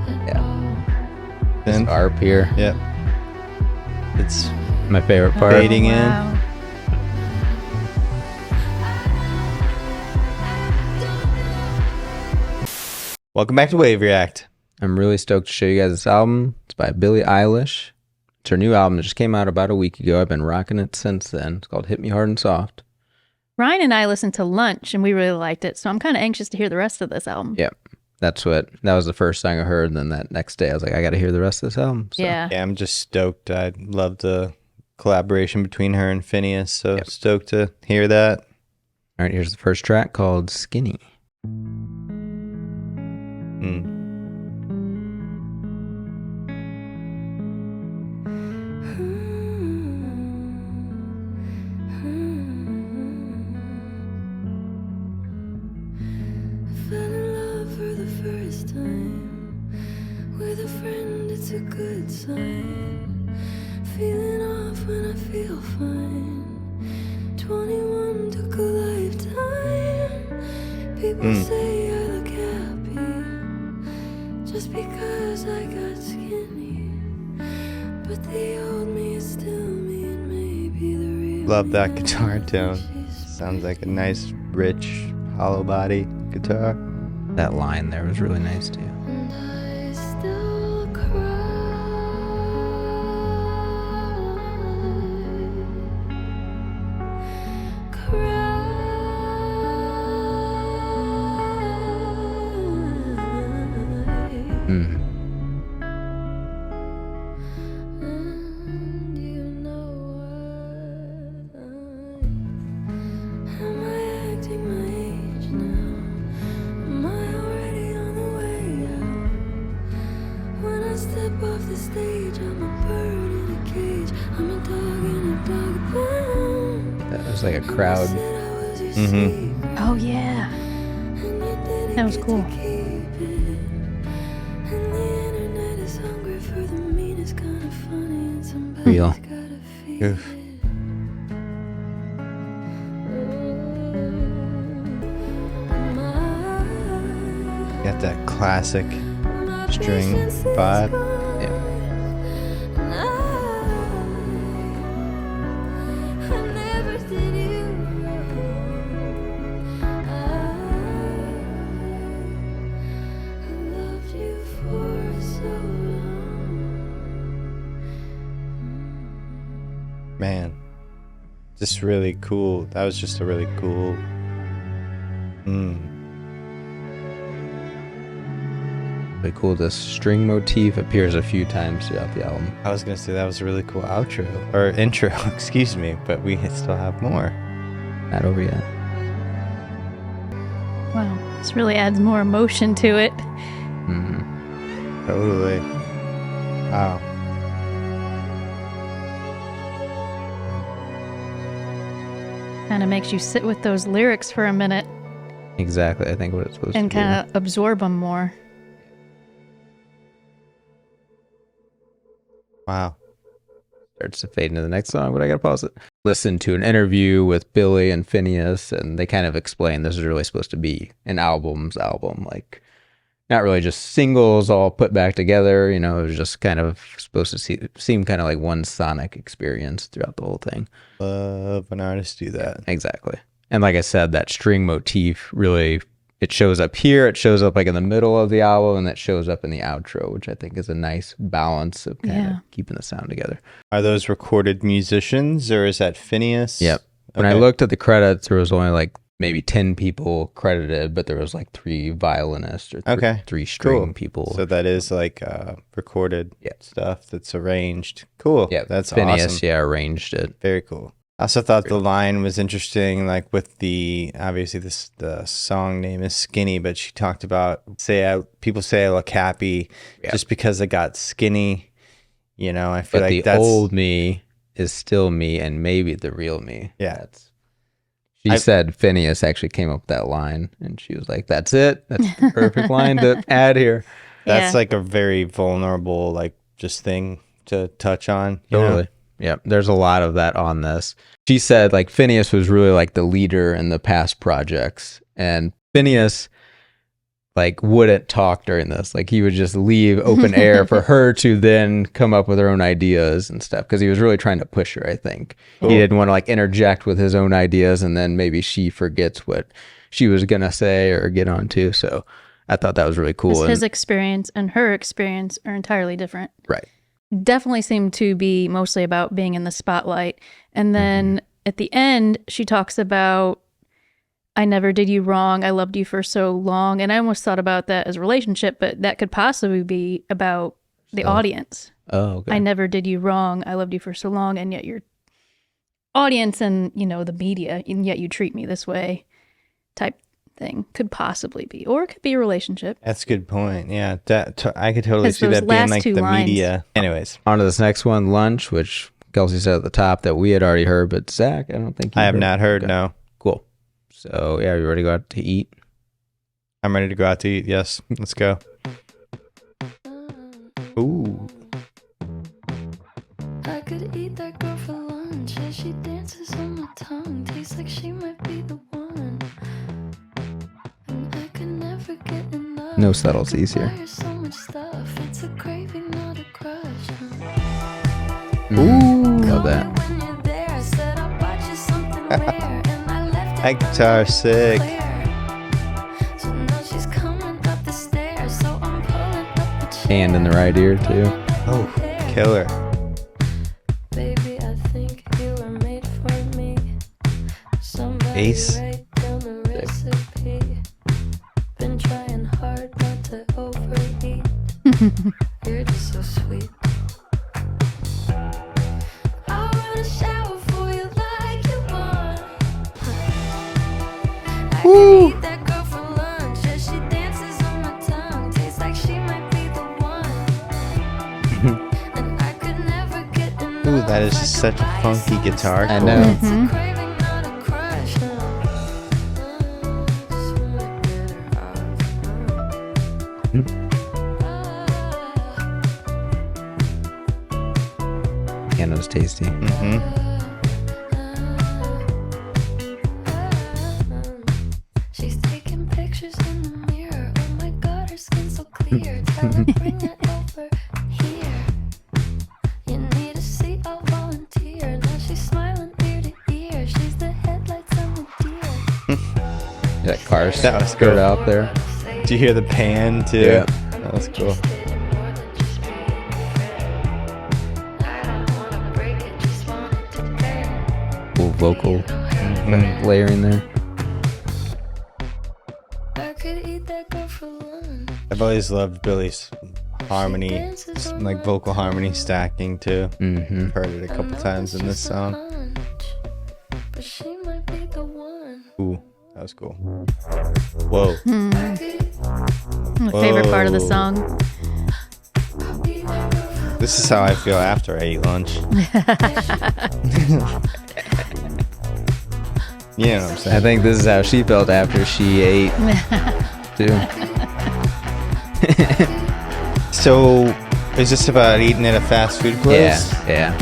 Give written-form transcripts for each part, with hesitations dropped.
Yeah. Then, This ARP here. yep. It's My favorite part. Fading in. Welcome back to Wave React. I'm really stoked to show you guys this album. It's by Billie Eilish. It's her new album. It just came out about a week ago. I've been rocking it since then. It's called Hit Me Hard and Soft. Ryan and I listened to Lunch, and we really liked it, so I'm kind of anxious to hear the rest of this album. Yep. That was the first song I heard, and then that next day I was like, I got to hear the rest of this album. So. Yeah. Yeah, I'm just stoked. I love the collaboration between her and Phineas, so stoked to hear that. All right, here's the first track called Skinny. A good sign. Feeling off when I feel fine. 21 took a lifetime. People say I look happy just because I got skinny. But the old me is still me, and maybe the real. Love that guitar tone. Sounds like a nice, rich, hollow body guitar. That line there was really nice too. And I still cry. Mm. And you know what? Am I acting my age now? Am I already on the way out? When I step off the stage, I'm a bird in a cage. I'm a dog in a dog pound. That was like a crowd. Oh, yeah. That was cool. Real. Oof. Got that classic string vibe. Yeah. Man, just really cool. That was just a really cool. Really cool. This string motif appears a few times throughout the album. I was gonna say that was a really cool outro or intro, excuse me, but we still have more. Not over yet. Wow. This really adds more emotion to it. Totally. Wow. Kind of makes you sit with those lyrics for a minute Exactly. I think what it's supposed and to be. kind of absorb them more. Wow. Starts to fade into the next song, but I gotta pause it. Listen to an interview with Billy and Phineas, and they kind of explain this is really supposed to be an album, like not really just singles all put back together. You know, it was just kind of supposed to seem kind of like one sonic experience throughout the whole thing. Love an artist do that. Exactly. And like I said, that string motif really, it shows up here, it shows up like in the middle of the album, and that shows up in the outro, which I think is a nice balance of kind of keeping the sound together. Are those recorded musicians or is that Phineas? Yep. When I looked at the credits, there was only like maybe 10 people credited, but there was like 3 violinists or 3 string people. So that is like recorded stuff that's arranged. Cool. Yeah, that's Phineas, awesome. arranged it. Very cool. I also thought the line was interesting, like with the, obviously the song name is Skinny, but she talked about, people say I look happy just because I got skinny. You know, I feel like the old me is still me and maybe the real me. Yeah. She said Phineas actually came up with that line, and she was like, that's it. That's the perfect line to add here. That's like a very vulnerable, like, just thing to touch on. Totally. Yeah, there's a lot of that on this. She said, like, Phineas was really like the leader in the past projects. And Phineas like wouldn't talk during this. Like he would just leave open air for her to then come up with her own ideas and stuff, because he was really trying to push her, I think. Cool. He didn't want to like interject with his own ideas and then maybe she forgets what she was gonna say or get onto. So I thought that was really cool. His experience and her experience are entirely different. Right. Definitely seemed to be mostly about being in the spotlight. And then at the end, she talks about, I never did you wrong. I loved you for so long. And I almost thought about that as a relationship, but that could possibly be about the audience. Oh, okay. I never did you wrong. I loved you for so long. And yet your audience and, you know, the media, and yet you treat me this way type thing could possibly be, or it could be a relationship. That's a good point. Yeah. I could totally 'Cause see those that being last like two the lines. media. Anyways, On to this next one, Lunch, which Kelsey said at the top that we had already heard, but Zach, I don't think you I have not heard. Okay. No. Cool. So yeah, you ready to go out to eat? I'm ready to go out to eat. Yes. Let's go. Ooh. I could eat that girl for lunch as she dances on my tongue. Tastes like she might be the one. And I could never get enough. No subtleties here. Buy her so much stuff. It's a craving, not a crush. Ooh, love that. When you're there, I said I'll buy you something rare, and I left it That guitar sick. clear. So now she's coming up the stairs, so I'm pulling up the chair. Hand in the right ear too. Oh, killer. Baby, I think you were made for me. Somebody Ace. write down the recipe. Been trying hard not to overeat. You're just so sweet. I wanna shower for you like you want. I could eat that girl for lunch as she dances on my tongue. Tastes like she might be the one. And I could never get enough. Ooh, that is just such a funky guitar. I chord. know. It's a craving, not a crush. Just wanna get her off. Piano's tasty. She's taking pictures in the mirror. Oh my god, her skin's so clear. Tell her bring it over here. You need a seat, I'll volunteer. Now she's smiling ear to ear. She's the headlights on the deer. That car That was skirt cool. out there. Do you hear the pan too? Yeah. That was cool. Cool vocal layering there. I could eat that girl for lunch. I've always loved Billy's harmony, like vocal harmony stacking too. Mm-hmm. I've heard it a couple times in this song. But she might be the one. Ooh, that was cool. Whoa. My favorite part of the Whoa. song. This is how I feel after I eat lunch. You know what I'm I saying? think this is how she felt after she ate too. So, is this about eating at a fast food place? Yeah.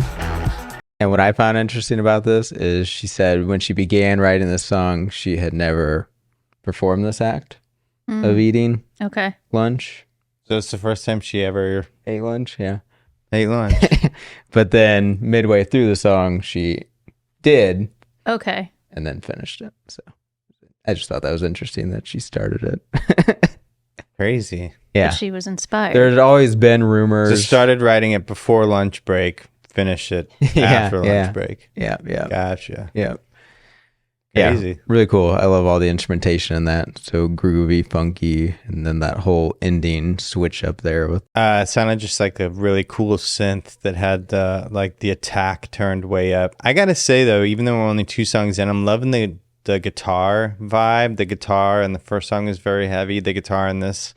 And what I found interesting about this is she said when she began writing this song, she had never performed this act of eating Okay. lunch. So it's the first time she ever Ate lunch, yeah. ate lunch. But then midway through the song, she did Okay. and then finished it. So I just thought that was interesting that she started it. Crazy. Yeah. But she was inspired. There's always been rumors. So started writing it before lunch break, finished it Yeah, after lunch yeah. break. Yeah, yeah. Gotcha. Yeah. Crazy. Yeah, really cool. I love all the instrumentation in that. So groovy, funky, and then that whole ending switch up there with It sounded just like a really cool synth that had like the attack turned way up. I gotta say though, even though we're only 2 songs in, I'm loving the guitar vibe. The guitar in the first song is very heavy. The guitar in this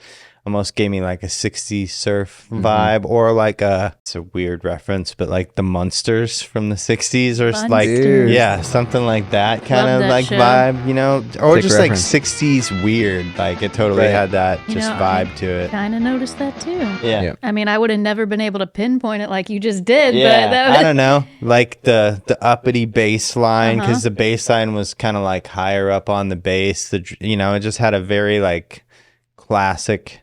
almost gave me like a 60s surf vibe, or like it's a weird reference, but like the Munsters from the 60s, or like Munsters. yeah, something like that kind Love of that like show. vibe, you know, or Sick just reference. like 60s weird. Like it totally Right. had that You just know, vibe to it. Kind of noticed that too. Yeah. Yeah. I mean, I would have never been able to pinpoint it like you just did. Yeah, But that was, I don't know, like the uppity bass line, because the bass line was kind of like higher up on the bass. It just had a very like classic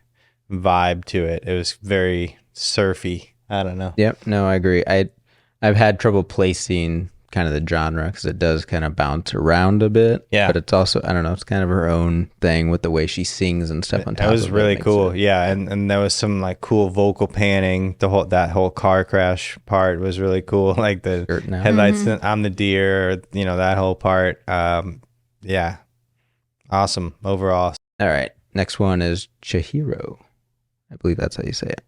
vibe to it. It was very surfy. I don't know. Yep. No, I agree. I've had trouble placing kind of the genre because it does kind of bounce around a bit. Yeah. But it's also, I don't know, it's kind of her own thing with the way she sings and stuff on top. That was of really it. cool. Yeah, and there was some like cool vocal panning. That whole car crash part was really cool. Like the Skirting out. headlights on the deer, you know, that whole part. Yeah, awesome overall. All right. Next one is CHIHIRO. I believe that's how you say it.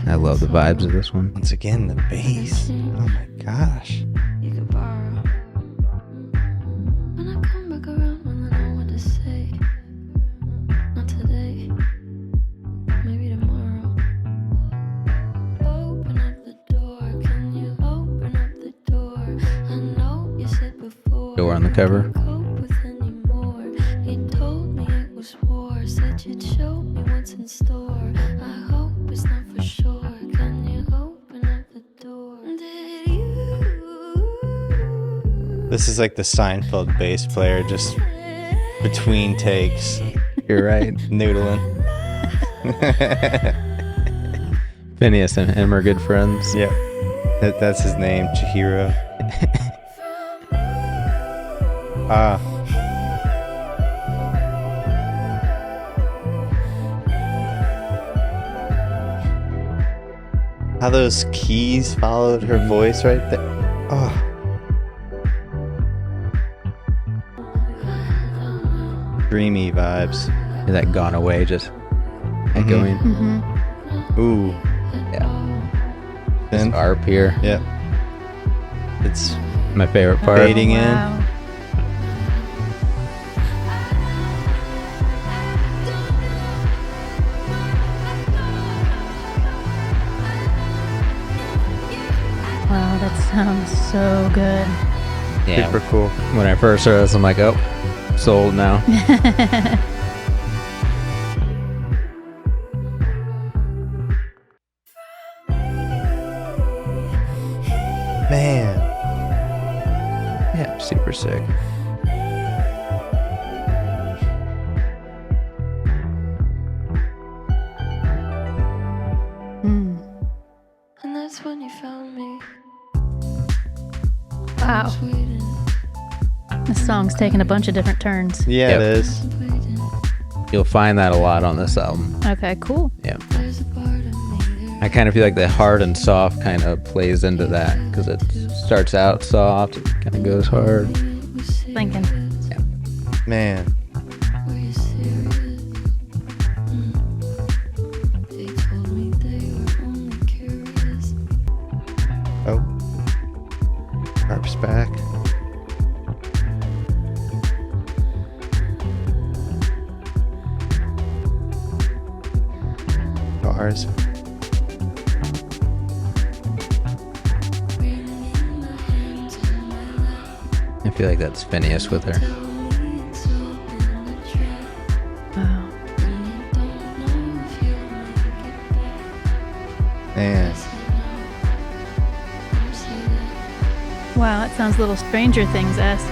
I love the vibes of this one. Once again, the bass. Oh my gosh. You could borrow. When I come back around, when I know what to say. Not today, maybe tomorrow. Open up the door. Can you open up the door? I know you said before. Door on the cover. Cope with anymore. You told me it was war. Said you'd show me what's in store. I hope it's not for sure. Can you open up the door? Did you? This is like the Seinfeld bass player just between takes, You're right. noodling. Phineas and him are good friends. Yep. That's his name, Chihiro. How those keys followed her voice right there. Oh. Dreamy vibes. That Gone Away just echoing. Ooh. Yeah. This Then, ARP here. yep. It's My favorite part. Fading in. Wow. Wow, that sounds so good. Yeah. super cool. When I first heard this, I'm like, oh, sold now. Man. Yeah, super sick. Mm. And that's when you found me. Wow, Waiting, this song's taking a bunch of different turns. Yeah, Yep. it is. waiting. You'll find that a lot on this album. Okay, cool. Yeah. There's a part of me there. I kind of feel like the hard and soft kind of plays into that because it starts out soft, it kind of goes hard. It was serious. Thinking. Man. Were you serious? They told me they were only curious. Oh. Harp's back. Bars. Raining in my hands on my lap. I feel like that's Phineas with her. Tell me it's all been a trap. Wow. And you don't know if you'll make it back. Man. I said no. Don't say that. Wow, that sounds a little Stranger Things-esque.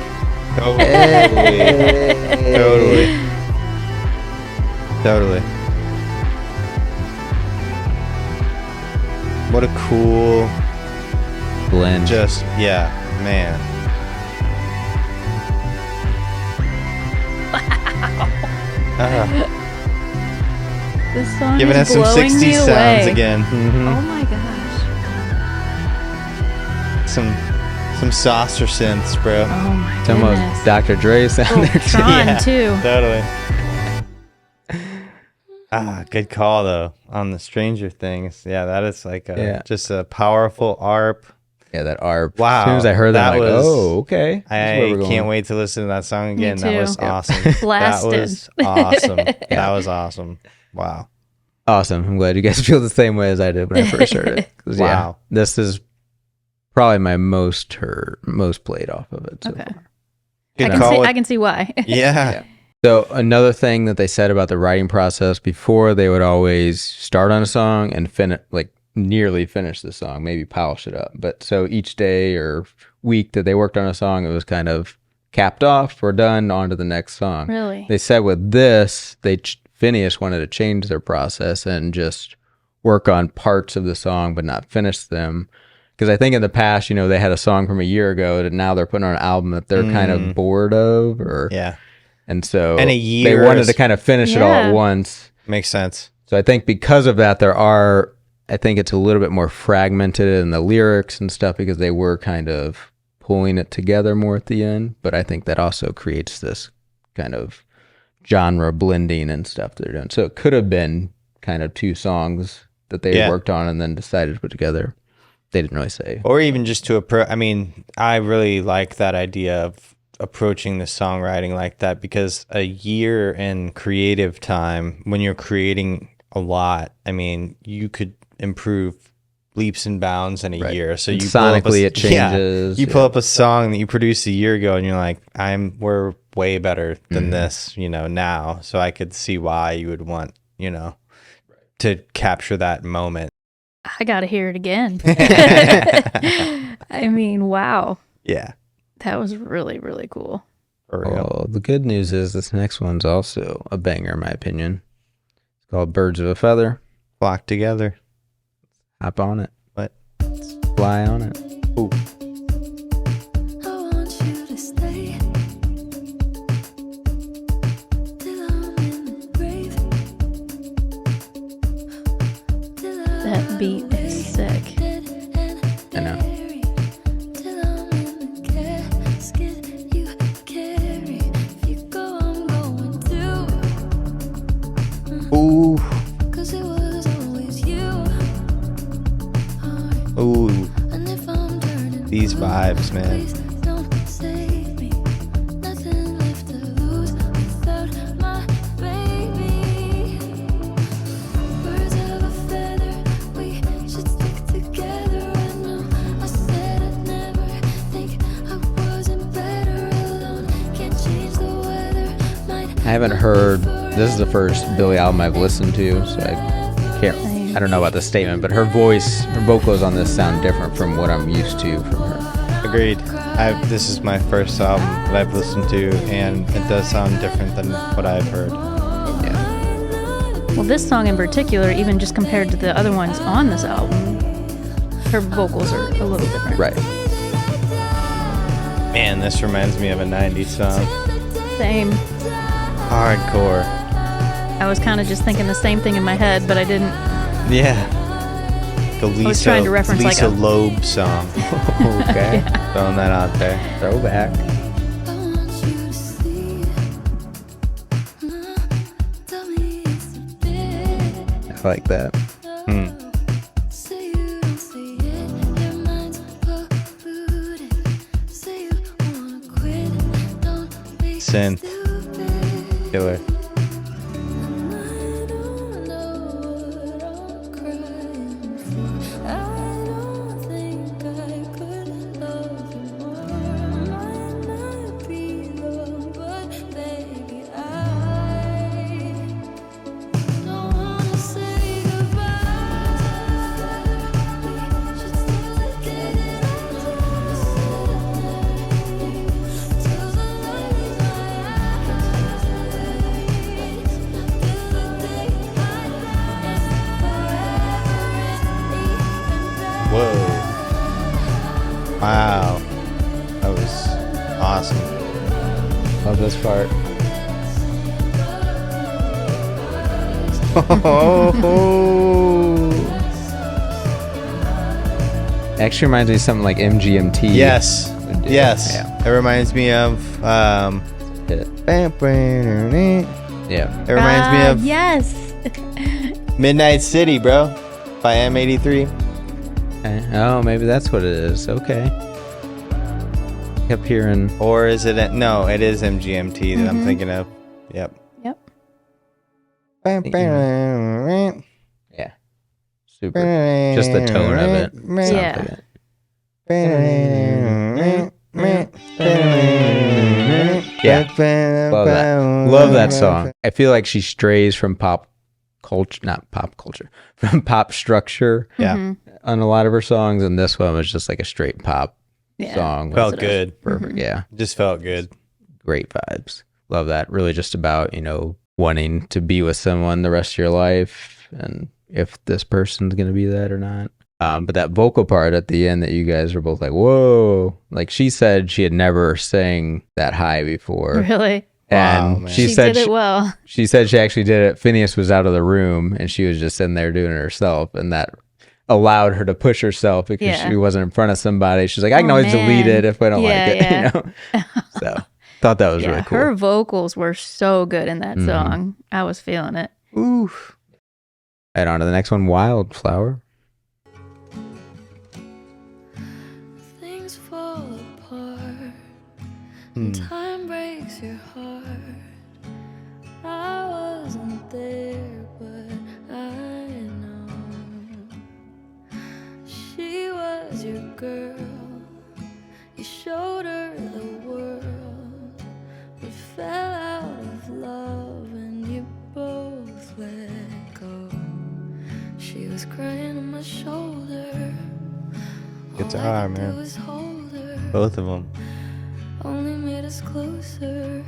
Totally. What a cool, Blend. just, yeah, man. This song Giving is us some blowing 60s me sounds away. again. Oh my gosh. Some saucer synths, bro. Oh my It's goodness. almost Dr. Dre sound Oh, there too. Tron Yeah. too. Totally. Good call though on the Stranger Things. Yeah, that is like just a powerful ARP. Yeah, that ARP. Wow, As soon as I heard that, that I'm like, was- oh, okay. This is where I we're can't going. wait to listen to that song again. Me That was too. awesome. Blasted. That was awesome. That was awesome. Wow. Awesome. I'm glad you guys feel the same way as I did when I first heard it. 'Cause, yeah, Wow. this is probably my most played off of it so Okay. far. Good I call. can with- see why. yeah. So another thing that they said about the writing process before, they would always start on a song and nearly finish the song, maybe polish it up. But so each day or week that they worked on a song, it was kind of capped off or done, on to the next song. Really? They said with this, Phineas wanted to change their process and just work on parts of the song but not finish them. Because I think in the past, they had a song from a year ago that now they're putting on an album that they're kind of bored of, and so And a year they wanted to kind of finish it all at once. Makes sense. So I think because of that, I think it's a little bit more fragmented in the lyrics and stuff because they were kind of pulling it together more at the end. But I think that also creates this kind of genre blending and stuff they're doing. So it could have been kind of 2 songs that they worked on and then decided to put together. They didn't really say. Or even just to approach. I mean, I really like that idea of approaching the songwriting like that, because a year in creative time, when you're creating a lot, I mean, you could improve leaps and bounds in a year. So and sonically it changes. You pull up a song that you produced a year ago and you're like, we're way better than this, now. So I could see why you would want, to capture that moment. I gotta hear it again. I mean, wow. Yeah. That was really, really cool. Well, the good news is this next one's also a banger, in my opinion. It's called Birds of a Feather. Flock together. Hop on it. What? Fly on it. Ooh. I want you to stay till I'm in the grave. That beat is sick. I know. Till I'm in the casket you carry. If you go, I'm going too. Ooh. 'Cause it was always you. Ooh. And if I'm turning These vibes, man. please don't save me. Nothing left to lose without my baby. Birds of a feather, we should stick together. I know I said I'd never think I wasn't better alone. Can't change the weather. I haven't heard, this is the first Billie album I've listened to, so I don't know about the statement, but her vocals on this sound different from what I'm used to from her. Agreed. This is my first album that I've listened to, and it does sound different than what I've heard. Yeah. Well, this song in particular, even just compared to the other ones on this album, her vocals are a little different. Right. Man, this reminds me of a 90s song. Same. Hardcore. I was kind of just thinking the same thing in my head, but I didn't. Yeah. The Lisa, was trying to reference Lisa like a- Loeb song. Okay. Throwing that out there. Throwback. I want you to see. Tell me it's a bit. I like that. Say you don't see it. Your mind's polluted. Say you wanna quit. Don't be Synth. stupid. Killer. I don't know what I'm crying for. I don't think I could love you more. Might not be wrong, but baby, I don't wanna say goodbye. We should stick together till the light in my eyes. Whoa. Wow. That was awesome. Love this part. Actually reminds me of something like MGMT. Yes. would do. Yes. Yeah. It reminds me of Hit. it Yeah. reminds me of Yes. Midnight City, bro, by M83. Okay. Oh, maybe that's what it is. Okay. Kept hearing. Or is it? No, it is MGMT that I'm thinking of. Yep. Yep. Yeah. Super. Just the tone of it. sounds Yeah. like it. Yeah. Love that. Love that song. I feel like she strays from pop culture, not pop culture, from pop structure Yeah. on a lot of her songs. And this one was just like a straight pop Yeah. song. Felt with good. Perfect. Yeah. Just felt good. Great vibes. Love that. Really just about, wanting to be with someone the rest of your life and if this person's going to be that or not. But that vocal part at the end that you guys were both like, whoa, like she said she had never sang that high before. Really? And Wow, man. she She said did it well. she said she actually did it. Phineas was out of the room and she was just in there doing it herself. And that allowed her to push herself because Yeah. she wasn't in front of somebody. She's like, I can Oh, always delete man. it if I don't Yeah, like it. yeah. You know? So thought that was Yeah, really cool. her vocals were so good in that Mhm. song. I was feeling it. Oof. Right on to the next one, Wildflower. Things fall apart and time breaks your heart. I wasn't there, but I know she was your girl. You showed her the world, but fell out of love and you both let go. She was crying on my shoulder. Guitar, All I could man. do was hold her. Both of them. Only made us closer.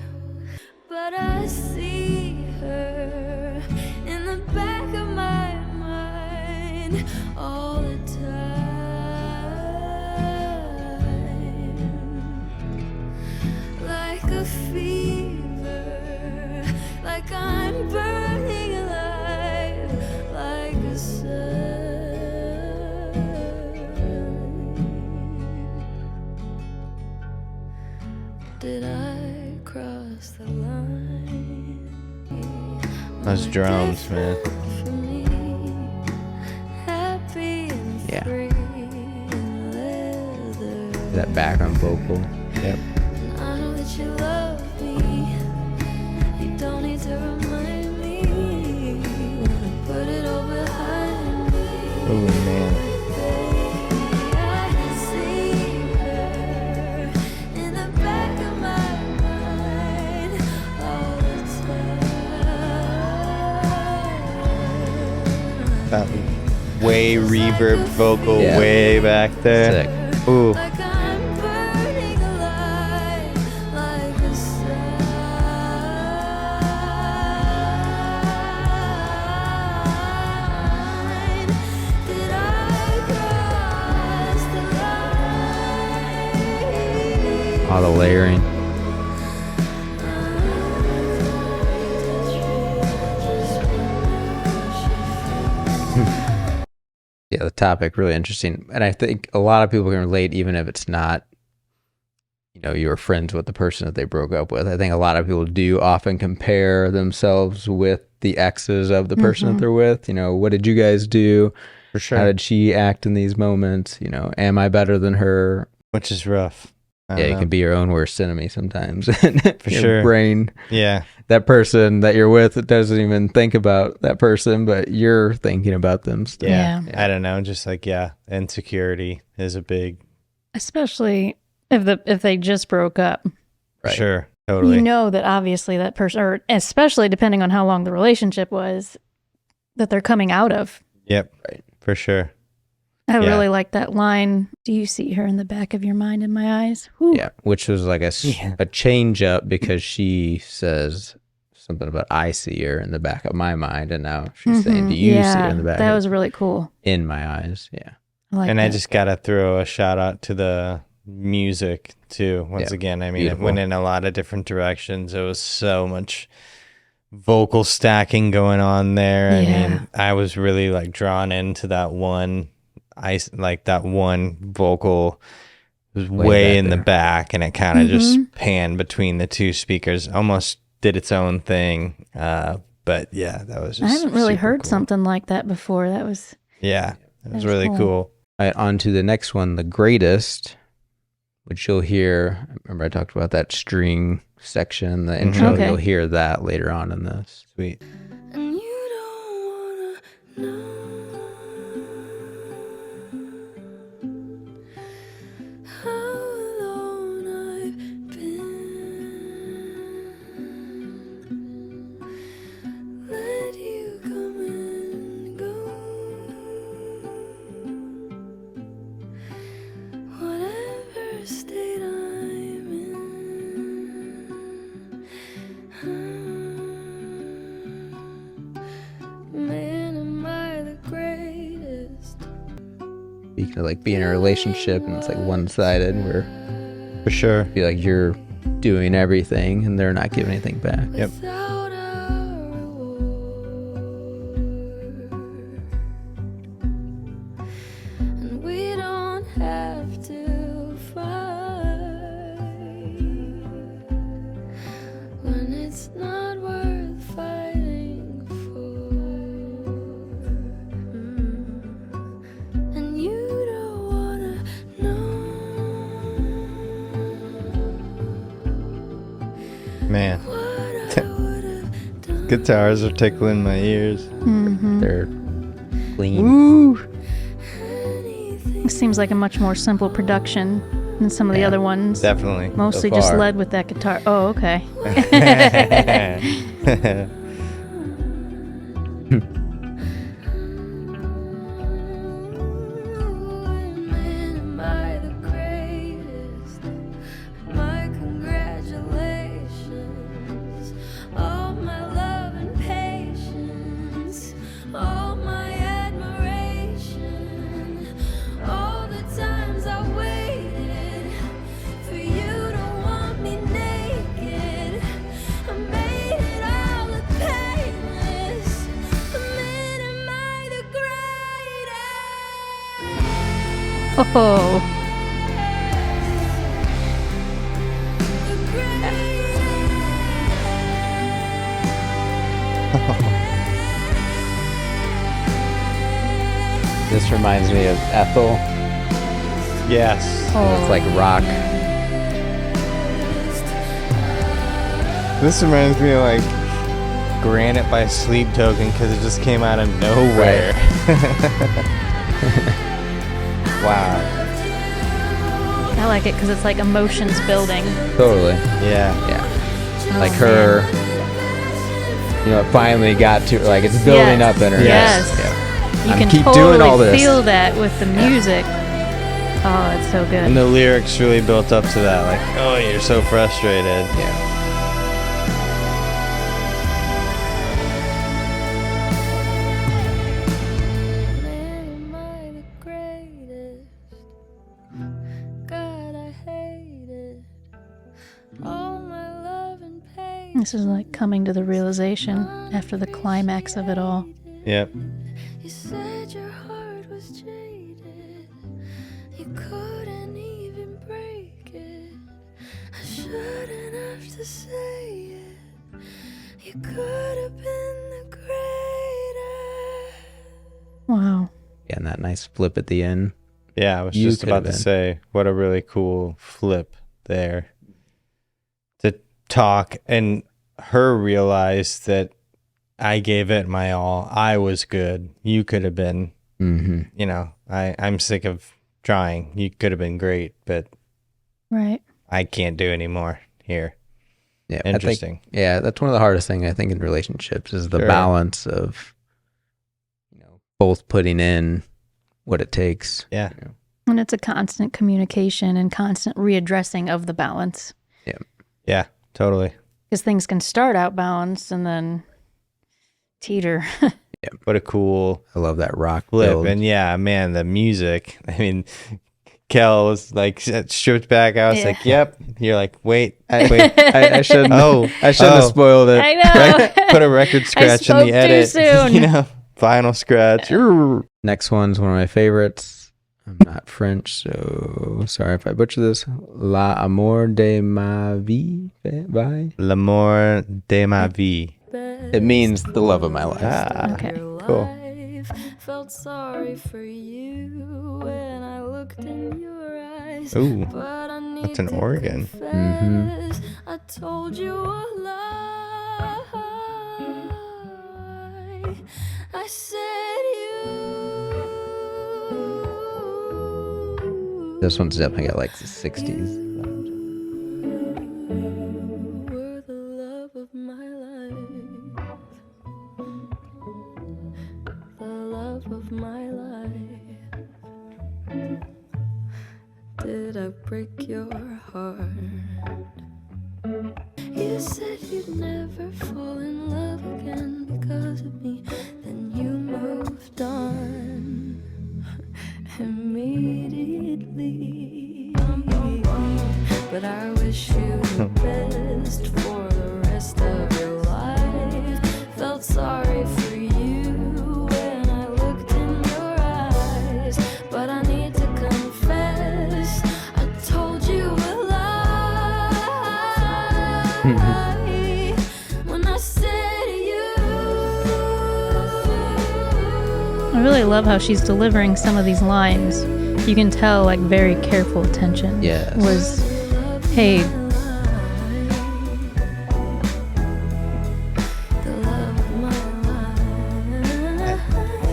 But I see her in the back of my mind all the time. Like a fever, like I'm burning alive, like a sun. Did I cross the line? Those drums, man. For me, happy and Yeah. free in leather. That background vocal. Yep. I know that you love me. You don't need to remind me. Wanna put it all behind me. Oh, man. I see her in the back of my mind all the time. That way reverb vocal Yeah. way back there. Sick. Ooh. Like I'm burning alive, like a sign. Did I cross the line? All the layering. Yeah, the topic really interesting. And I think a lot of people can relate even if it's not, you know, you were friends with the person that they broke up with. I think a lot of people do often compare themselves with the exes of the person that they're with. You know, what did you guys do? For sure. How did she act in these moments? You know, am I better than her? Which is rough. I Yeah, don't you know. can be your own worst enemy sometimes. For Your sure. brain, Yeah. that person that you're with doesn't even think about that person, but you're thinking about them still. Yeah. Yeah. I don't know. Just like, yeah, insecurity is a big, Especially if they just broke up. Right. sure. Totally. You know that obviously that person, or especially depending on how long the relationship was, that they're coming out of. Yep. Right. For sure. I Yeah. really like that line. Do you see her in the back of your mind in my eyes? Whew. Yeah, which was like a change up because she says something about I see her in the back of my mind, and now she's saying, "Do you see her in the back?" That of was really cool. in my eyes. Yeah, I like And that. I just got to throw a shout out to the music too. Once Yeah. again, I mean, Beautiful. it went in a lot of different directions. It was so much vocal stacking going on there. I Yeah. mean, I was really like drawn into that one. That one vocal was Way way back in the there. back, and it kind of just panned between the two speakers, almost did its own thing. But yeah, that was just I haven't really super heard cool. something like that before. That was Yeah, it was was really cool. cool. All right, on to the next one, the greatest, which you'll hear. Remember, I talked about that string section, the intro. Okay. You'll hear that later on in this. Sweet. And you don't wanna know how alone I've been. Let you come and go. Whatever state I'm in. You can like be in a relationship and it's like one-sided where For sure. you feel like you're doing everything and they're not giving anything back. Yep. Without a reward. And we don't have to fight when it's not worth fighting for. And you don't wanna know. Man, guitars are tickling my ears. They're clean. Woo! It seems like a much more simple production than some of the other ones. Definitely. Mostly so just far. led with that guitar. Oh, okay. Man, am I the greatest? My congratulations. All my love and patience. All my admiration. All the times I waited for you to want me naked. I made it all look painless. Man, am I the greatest? Oh, The This reminds me of Ethel. Yes. It's like rock. This reminds me of like Granite by Sleep Token because it just came out of nowhere. Wow. I like it because it's like emotions building. Totally. Yeah. Yeah. Like her, it finally got to, like, it's building Yes. up in her. Yes. Yeah. You I'm can keep totally doing all this. feel that with the music. Oh, it's so good. And the lyrics really built up to that. Like, oh, you're so frustrated. Yeah. Man, am I the greatest? God, I hate it. All my love and pain. This is like coming to the realization after the climax of it all. Yep. You said your heart was jaded. You couldn't even break it. I shouldn't have to say it. You could have been the greatest. Wow. Yeah, and that nice flip at the end. Yeah, I was You just could about have to been. say, what a really cool flip there. To talk and her realize that I gave it my all. I was good. You could have been, Mm-hmm. I'm sick of trying. You could have been great, but Right. I can't do anymore here. Yeah. I think- Interesting. yeah, that's one of the hardest things I think in relationships is the Sure. balance of, both putting in what it takes. Yeah. And it's a constant communication and constant readdressing of the balance. Yeah, totally. Because things can start out balanced and then teeter. What a cool I love that rock flip. build. And yeah, man, the music. I mean, Kel was like stripped back. I was Yeah. like, yep. You're like, wait. I shouldn't. Oh, I shouldn't have spoiled it. I know. Put a record scratch in spoke the too edit. soon. Final scratch. Next one's one of my favorites. I'm not French, so sorry if I butcher this. La amour de ma vie. Bye. L'amour de ma vie. It means the love of my life. Ah, Okay. cool. Felt sorry for you when I looked in your eyes. Ooh, But I need that's an to organ. confess, I told you a lie. I said you. This one's definitely got like the 60s. Were the love of my life. The love of my life. Did I break your heart? You said you'd never fall in love again because of me. Then you moved on. And me, lately. But I wish you the best for the rest of your life. Felt sorry for you when I looked in your eyes. But I need to confess, I told you a lie when I said you. I really love how she's delivering some of these lines. You can tell, like, very careful attention. Yes. Was, hey,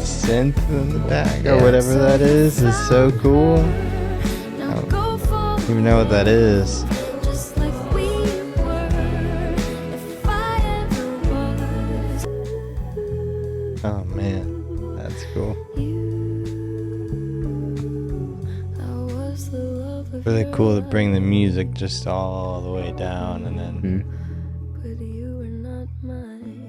Synth in the back or Yeah. whatever that is so cool. I don't even know what that is. Just like we were, if I ever was. Oh man, that's cool. I was the love of Really your cool to bring the music just all the way down and then Mhm. but you were not mine.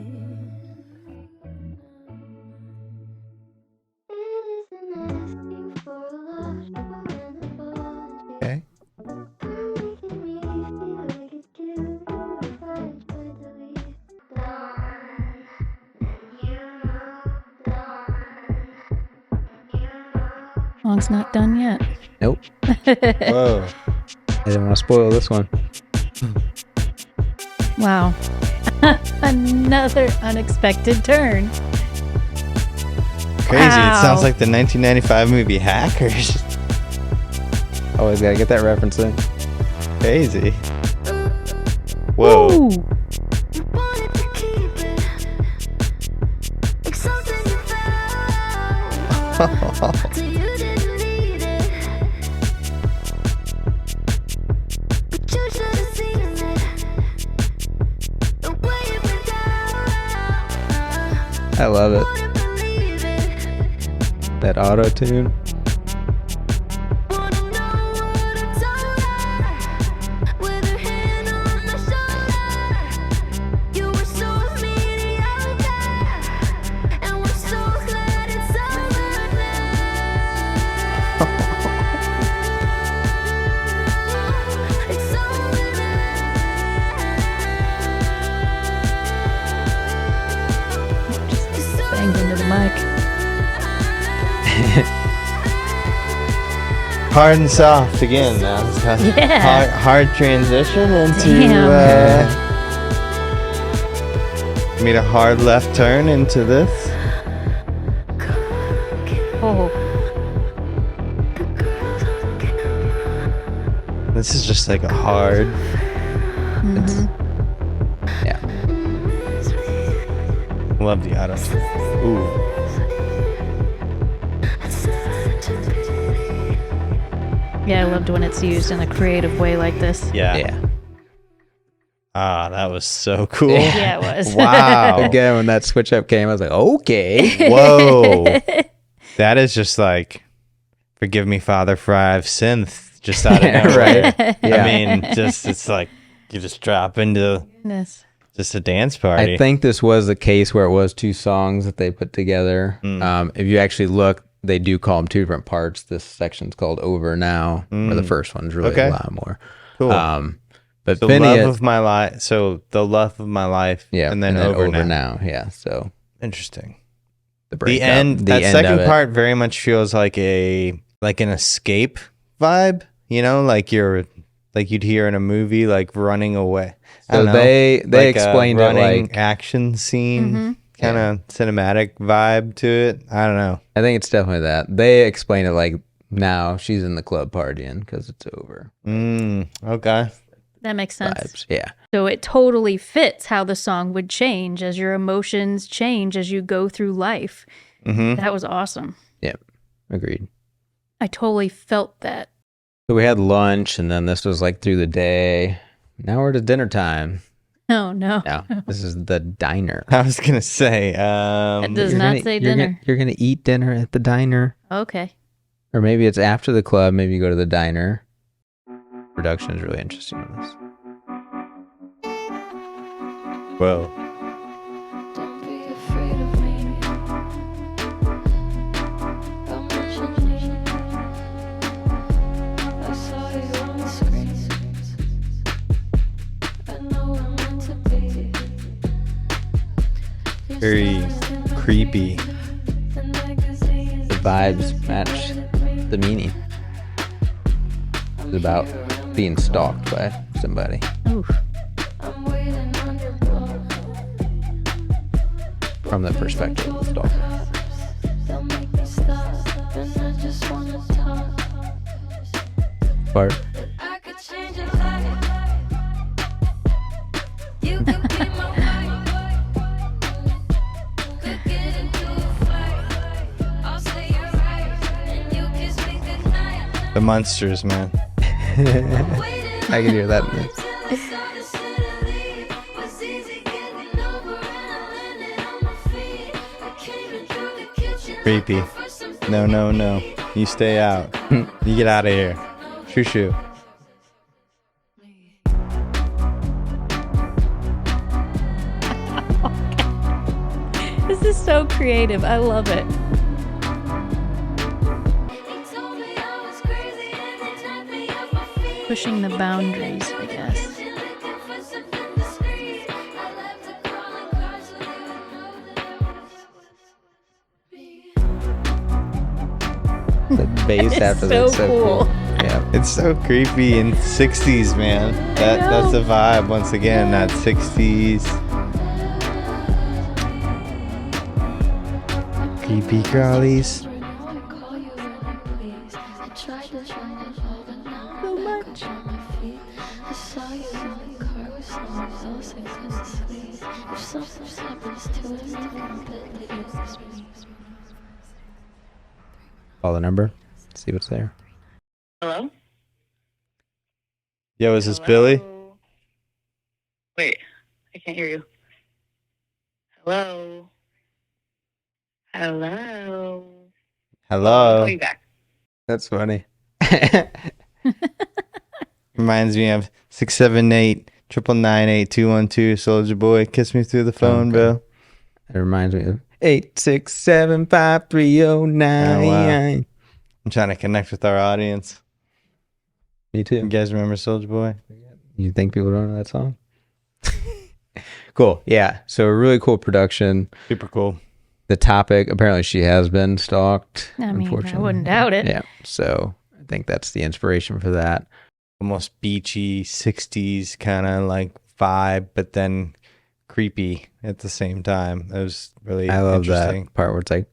okay. song's not done yet. Nope. Whoa. I didn't want to spoil this one. Wow. Another unexpected turn. Crazy. It Wow. sounds like the 1995 movie Hackers. Always gotta get that reference in. Crazy. Whoa. Ooh. You wanted to keep it, like something you found, till you didn't need it. But you should have seen it, the way it went down. I love it. Wouldn't believe it. That auto tune. Wanna know what I told her, with her hand on my shoulder. You were so mediocre, and we're so glad it's over now. It's over now. It's Banged into the mic. Hard and soft again now. It's got Yeah. hard transition into Damn. made a hard left turn into this. Oh, This is just like a hard. Yeah. Love the auto. Ooh. yeah, I loved when it's used in a creative way like this. Yeah. Yeah. Ah, that was so cool. Yeah, it was. Wow. Again, when that switch up came, I was like, okay. Whoa. That is just like, forgive me, Father Five synth just out of nowhere. Right. Yeah. I mean, just it's like you just drop into Goodness. just a dance party. I think this was the case where it was two songs that they put together. If you actually look, they do call them two different parts. This section's called Over Now, where the first one's really Okay. a lot more. Cool. But The Phineas, love of my life. So the love of my life. yeah, And then, over, now. Yeah, so Interesting. the The breakup, end. the That end second of it. part very much feels like an escape vibe. You know, like you'd hear in a movie, like running away. I So don't know, they like a explained it running like, action scene, kind of cinematic vibe to it. I don't know. I think it's definitely that. They explained it like, now she's in the club partying because it's over. Okay. That makes sense. Vibes. Yeah. So it totally fits how the song would change as your emotions change as you go through life. That was awesome. Yep. Agreed. I totally felt that. So we had lunch, and then this was like through the day. Now we're to dinner time. Oh, no. Now this is the diner. I was gonna say, That does You're not gonna- say you're dinner. You're gonna eat dinner at the diner, Okay. or maybe it's after the club. Maybe you go to the diner. Production is really interesting on this. whoa. Don't be afraid of me. I'll mention very creepy. The vibes match the meaning. It's about being stalked by somebody. Oof. From the perspective of the stalker. Part. The Munsters, man. I can hear that. Creepy. No, no, no. You stay out. You get out of here. Shoo shoo. This is so creative. I love it. Pushing the boundaries, I guess. The bass It's after so that's so cool. cool. Yeah. It's so creepy in 60s, man. That's the vibe once again. That 60s. Creepy crawlies. So much. Call the number. See what's there. Hello? Yo, is this Billy? Hello? Wait, I can't hear you. Hello? Hello? I'll Hello. call you back. That's funny. Reminds me of 678 998 212. Soldier Boy, kiss me through the phone, Okay. Bill. It reminds me of 8675309. I'm trying to connect with our audience. Me You too. guys remember Soldier Boy? You think people don't know that song? Cool. Yeah. So a really cool production. Super cool. The topic, apparently she has been stalked. I mean, I unfortunately. wouldn't doubt it. Yeah. So I think that's the inspiration for that. Almost beachy 60s kind of like vibe, but then creepy at the same time. It was really I love interesting. that part where it's like,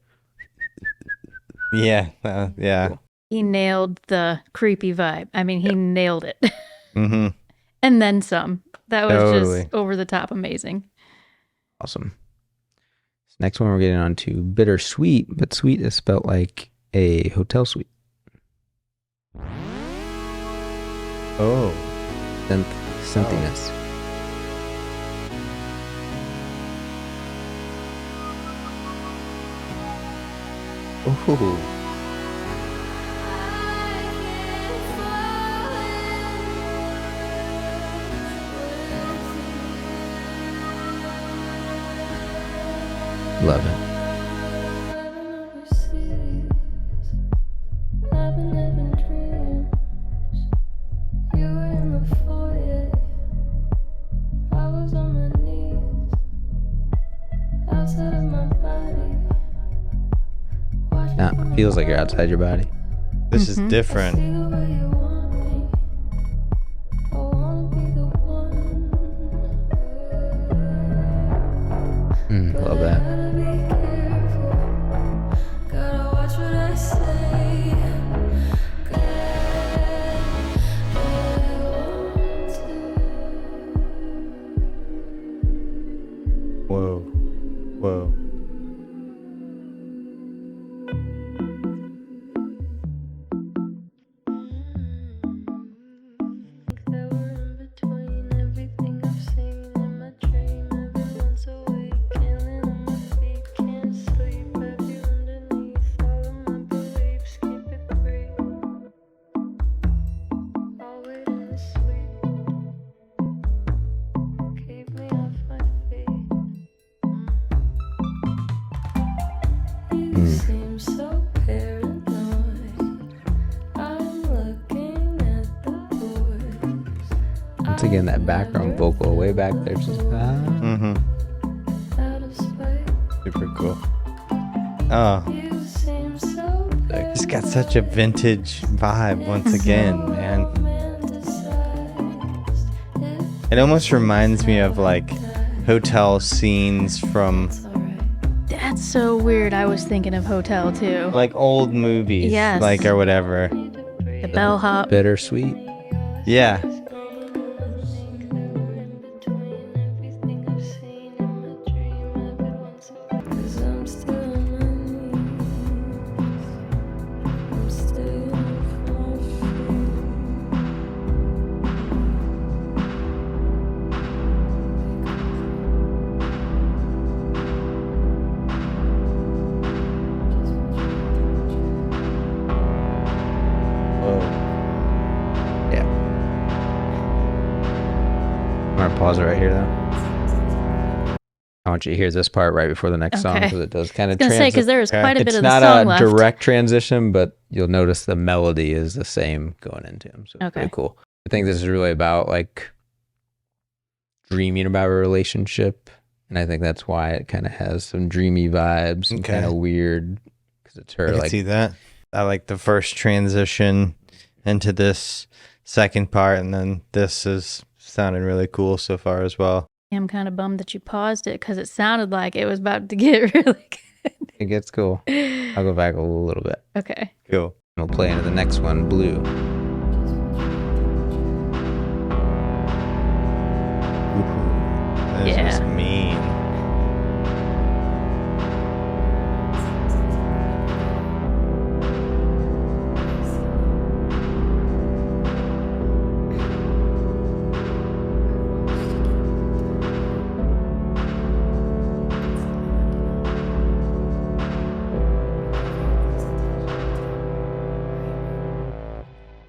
Yeah. Yeah. Cool. He nailed the creepy vibe. I mean, he nailed it. Mm-hmm. And then some. That was Totally. just over the top amazing. awesome. So next one we're getting on to Bittersweet, but sweet is spelled like a hotel suite. Oh. Synthiness. Ooh. Love it. Now, it feels like you're outside your body. This is different. Love that. Whoa. Whoa. Seem so paranoid. I'm looking at the boys. Once again, that background vocal way back there, just Mm-hmm. Out of spite. Super cool. Oh, it's got such a vintage vibe once again, man. It almost reminds me of like hotel scenes from That's so weird. I was thinking of Hotel too. like old movies, Yes. like or whatever. The bellhop. Bittersweet. Yeah. I'm gonna pause it right here, though. I want you to hear this part right before the next song, Okay. because it does kind of I was gonna say because there was Okay. quite a bit It's of the not song a left. direct transition, but you'll notice the melody is the same going into them. So it's Okay. pretty cool. I think this is really about like dreaming about a relationship, and I think that's why it kind of has some dreamy vibes and Okay. kind of weird, because it's I her can like see that. I like the first transition into this second part, and then this is sounding really cool so far as well. I'm kind of bummed that you paused it because it sounded like it was about to get really good. it gets cool. I'll go back a little bit. Okay. Cool. We'll play into the next one, Blue. That is Yeah. just mean.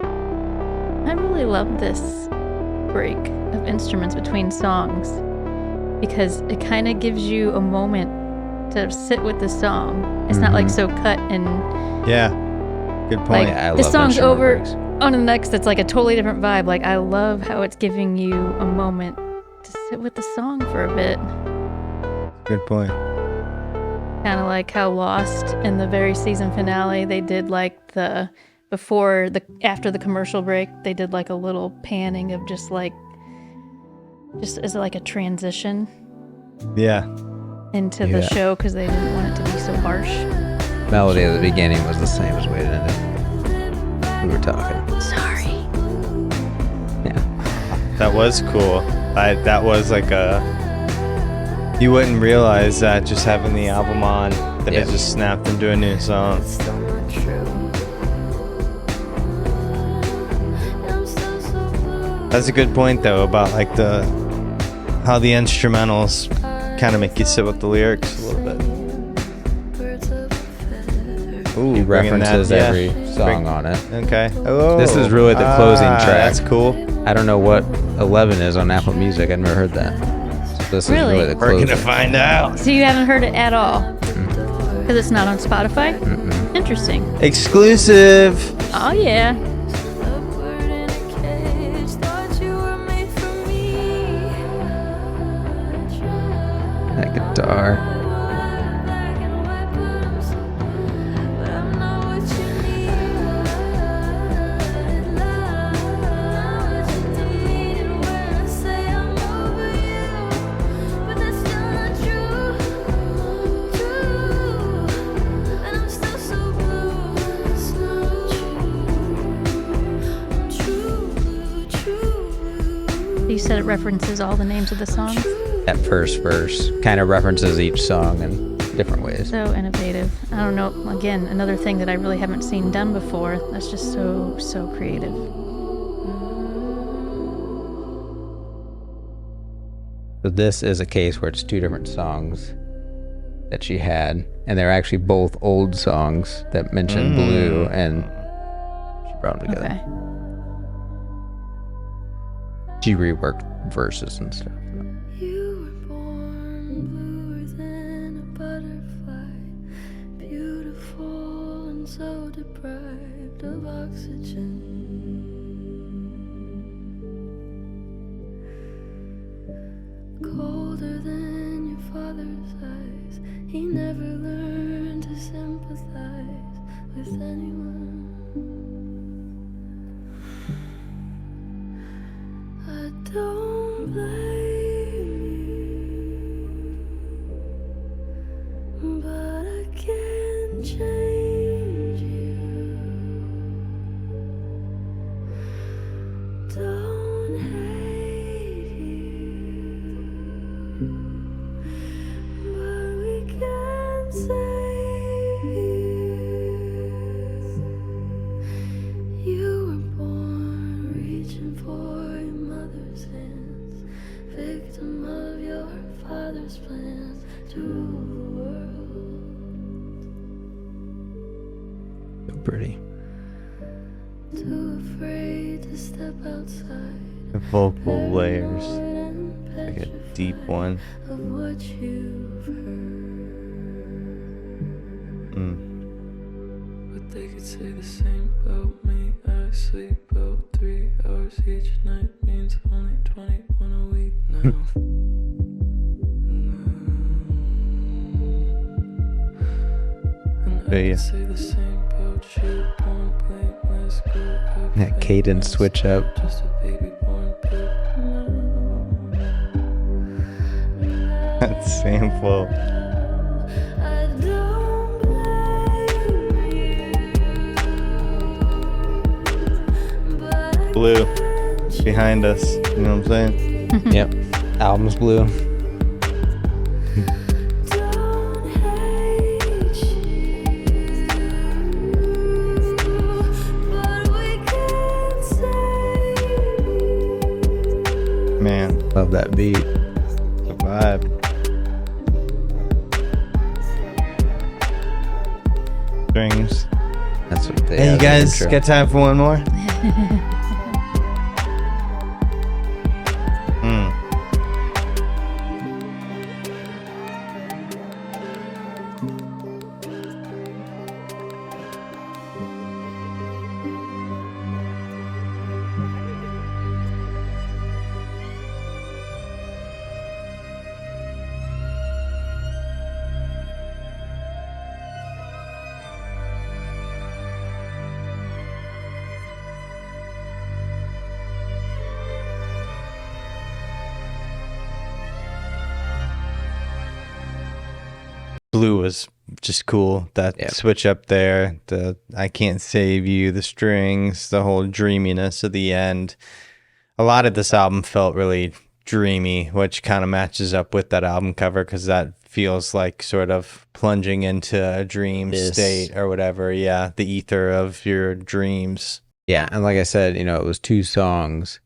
I really love this break of instruments between songs because it kind of gives you a moment to sit with the song. It's not like Mhm. so cut and Yeah. Good point. like Yeah, I the love song's instrument over breaks. on the next. It's like a totally different vibe. Like I love how it's giving you a moment to sit with the song for a bit. Good point. Kind of like how Lost in the very season finale, they did like after the commercial break, they did like a little panning of just as like a transition Yeah. into the Yeah. show because they didn't want it to be so harsh. Melody at the beginning was the same as way it ended. We were talking. Sorry. Yeah. That was cool. That was like you wouldn't realize that just having the album on, that Yeah. it just snapped into a new song. That's a good point though about like how the instrumentals kind of make you sit with the lyrics a little bit. Ooh, He bringing that- references yeah. every song on it. Okay. Oh, This is really the closing track. That's cool. I don't know what 11 is on Apple Music. I've never heard that. So this Really? is really the We're closing. gonna find out. So you haven't heard it at all because it's not on Spotify. Interesting. Exclusive. Oh yeah. That guitar. You said it references all the names of the songs. That first verse kind of references each song in different ways. So innovative. I don't know. Again, another thing that I really haven't seen done before. That's just so creative. So this is a case where it's two different songs that she had, and they're actually both old songs that mention Blue, and she brought them together. Okay. She reworked verses and stuff. You were born bluer than a butterfly, beautiful and so deprived of oxygen. Colder than your father's eyes, He never learned to sympathize with anyone. I don't blame you, but I can't change you. Don't hate you, but we can't save you. You were born reaching for your mother's hands, victim of your father's plans to rule the world. So pretty. Too afraid to step outside. The vocal layers. Like Like a deep one. Of what you've heard. But they could say the same about me. I sleep about 3 hours each night. Means only 21 a week now. And I Yeah. could say the same about you. Born blameless, good, That cadence switch up. just a baby born good now. That sample. I don't blame you, but I Blue. Behind us. You know what I'm saying? Yep. Album's blue. don't hate you, but we can't save you. Man, Love that beat. the vibe. Strings. That's what they Hey, you have in the guys intro. got time for one more? Blue was just cool. That Yeah. switch up there, the I can't save you, the strings, the whole dreaminess of the end. A lot of this album felt really dreamy, which kind of matches up with that album cover because that feels like sort of plunging into a dream Yes. state or whatever. Yeah, the ether of your dreams. Yeah, and like I said, it was 2 songs.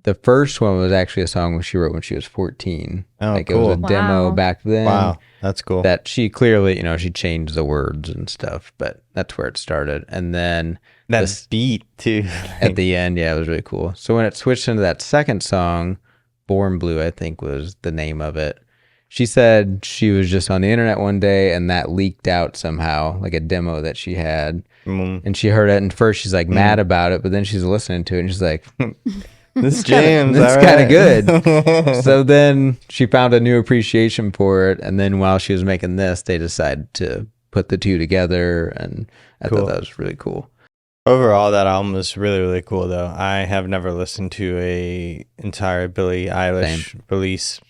The first one was actually a song she wrote when she was 14. Oh, It cool. was a demo Wow. back then. Wow, that's cool. That she clearly, she changed the words and stuff, but that's where it started. And then That this- beat too. at the end, yeah, it was really cool. So when it switched into that second song, Born Blue, I think was the name of it. She said she was just on the internet one day and that leaked out somehow, like a demo that she had. Mm. And she heard it, and first she's like mad about it, but then she's listening to it and she's like, This jams. That's all kind of right. good. So then she found a new appreciation for it. And then while she was making this, they decided to put the 2 together. And I Cool. thought that was really cool. Overall, that album was really, really cool, though. I have never listened to a entire Billie Eilish release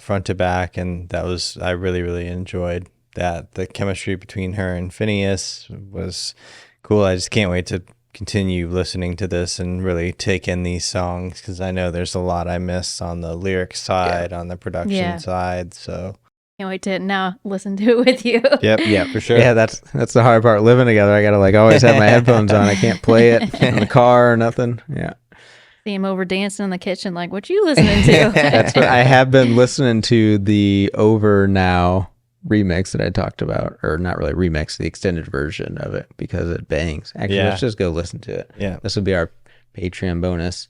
front to back, and I really, really enjoyed that. The chemistry between her and Phineas was cool. I just can't wait to continue listening to this and really take in these songs because I know there's a lot I missed on the lyric side, on the production Yeah. side. So, Can't wait to now listen to it with you. yep, for sure. Yeah, that's the hard part. Living together, I gotta always have my headphones on. I can't play it in the car or nothing. Yeah, See him over dancing in the kitchen, like, what you listening to? that's what I have been listening to the Over Now remix that I talked about, or not really remix, the extended version of it because it bangs. Actually, Yeah. let's just go listen to it. Yeah. This will be our Patreon bonus.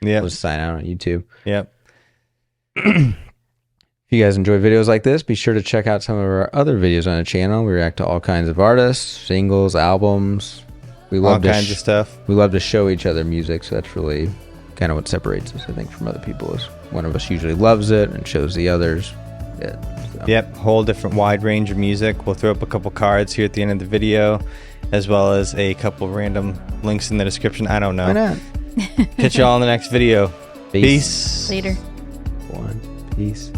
Yep. We'll just sign out on YouTube. Yep. If you guys enjoy videos like this, be sure to check out some of our other videos on the channel. We react to all kinds of artists, singles, albums. We All love kinds of stuff. We love to show each other music, so that's really kind of what separates us, I think, from other people. Is one of us usually loves it and shows the others it. So So. Yep, whole different wide range of music. We'll throw up a couple cards here at the end of the video, as well as a couple random links in the description. I don't know. Why not? Catch y'all in the next video. Peace. Later. One. Peace.